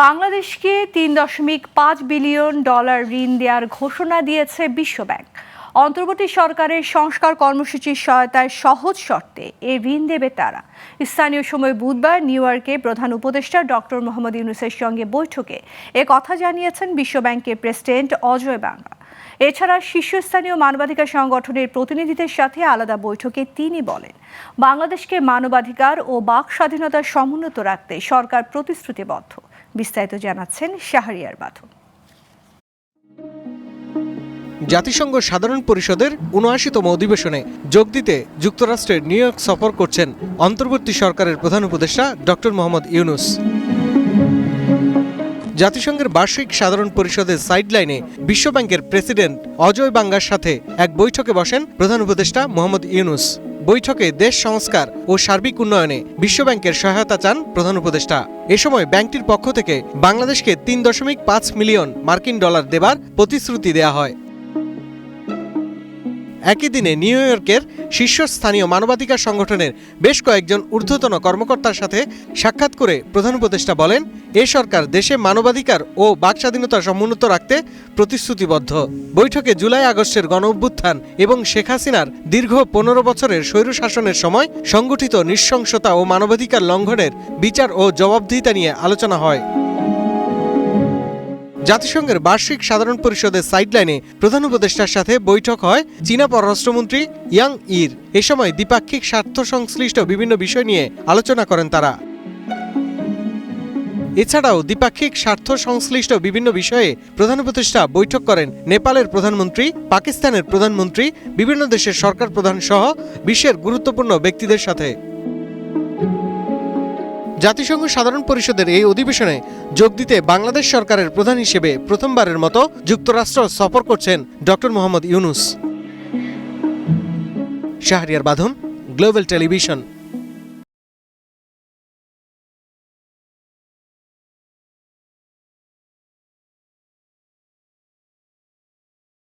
বাংলাদেশকে $3.5 বিলিয়ন ঋণ দেওয়ার ঘোষণা দিয়েছে বিশ্বব্যাংক। অন্তর্বর্তী সরকারের সংস্কার কর্মসূচির সহায়তায় সহজ শর্তে এই ঋণ দেবে তারা। স্থানীয় সময় বুধবার নিউ ইয়র্কে প্রধান উপদেষ্টা ডক্টর মোহাম্মদ ইউনূসের সঙ্গে বৈঠকে কথা জানিয়েছেন বিশ্বব্যাংকের প্রেসিডেন্ট অজয় বাঙ্গা। এছাড়া শীর্ষস্থানীয় মানবাধিকার সংগঠনের প্রতিনিধিদের সাথে আলাদা বৈঠকে তিনি বলেন, বাংলাদেশকে মানবাধিকার ও বাক স্বাধীনতার সমুন্নত রাখতে সরকার প্রতিশ্রুতিবদ্ধ। বিস্তারিত জানাচ্ছেন শাহরিয়ার বাথুন। জাতিসংঘ সাধারণ পরিষদের ৭৯তম অধিবেশনে যোগ দিতে যুক্তরাষ্ট্রের নিউ ইয়র্ক সফর করছেন অন্তর্বর্তী সরকারের প্রধান উপদেষ্টা ডক্টর মোহাম্মদ ইউনূস। জাতিসংঘের বার্ষিক সাধারণ পরিষদের সাইডলাইনে বিশ্বব্যাংকের প্রেসিডেন্ট অজয় বাঙ্গার সাথে এক বৈঠকে বসেন প্রধান উপদেষ্টা মোহাম্মদ ইউনূস। বৈঠকে দেশ সংস্কার ও সার্বিক উন্নয়নে বিশ্বব্যাংকের সহায়তা চান প্রধান উপদেষ্টা। এ সময় ব্যাংকটির পক্ষ থেকে বাংলাদেশকে $3.5 মিলিয়ন দেবার প্রতিশ্রুতি দেয়া হয়। একই দিনে নিউ ইয়র্কের শীর্ষস্থানীয় মানবাধিকার সংগঠনের বেশ কয়েকজন ঊর্ধ্বতন কর্মকর্তার সাথে সাক্ষাৎ করে প্রধান উপদেষ্টা বলেন, এ সরকার দেশে মানবাধিকার ও বাকস্বাধীনতা সমুন্নত রাখতে প্রতিশ্রুতিবদ্ধ। বৈঠকে জুলাই আগস্টের গণঅভ্যুত্থান এবং শেখ হাসিনার দীর্ঘ 15 বছরের স্বৈরশাসনের সময় সংগঠিত নৃশংসতা ও মানবাধিকার লঙ্ঘনের বিচার ও জবাবদিহিতা নিয়ে আলোচনা হয়। জাতিসংঘের বার্ষিক সাধারণ পরিষদের সাইডলাইনে প্রধান উপদেষ্টার সাথে বৈঠক হয় চীনা পররাষ্ট্রমন্ত্রী ইয়াং ইর। এ সময় দ্বিপাক্ষিক স্বার্থ সংশ্লিষ্ট বিভিন্ন বিষয় নিয়ে আলোচনা করেন তারা। এছাড়াও দ্বিপাক্ষিক স্বার্থ সংশ্লিষ্ট বিভিন্ন বিষয়ে প্রধান উপদেষ্টা বৈঠক করেন নেপালের প্রধানমন্ত্রী, পাকিস্তানের প্রধানমন্ত্রী, বিভিন্ন দেশের সরকার প্রধান সহ বিশ্বের গুরুত্বপূর্ণ ব্যক্তিদের সাথে। জাতিসংঘ সাধারণ পরিষদের এই অধিবেশনে যোগ দিতে বাংলাদেশ সরকারের প্রধান হিসেবে প্রথমবারের মতো যুক্তরাষ্ট্র সফর করছেন ডক্টর মোহাম্মদ ইউনূস। শাহরিয়ার বাঁধন, গ্লোবাল টেলিভিশন।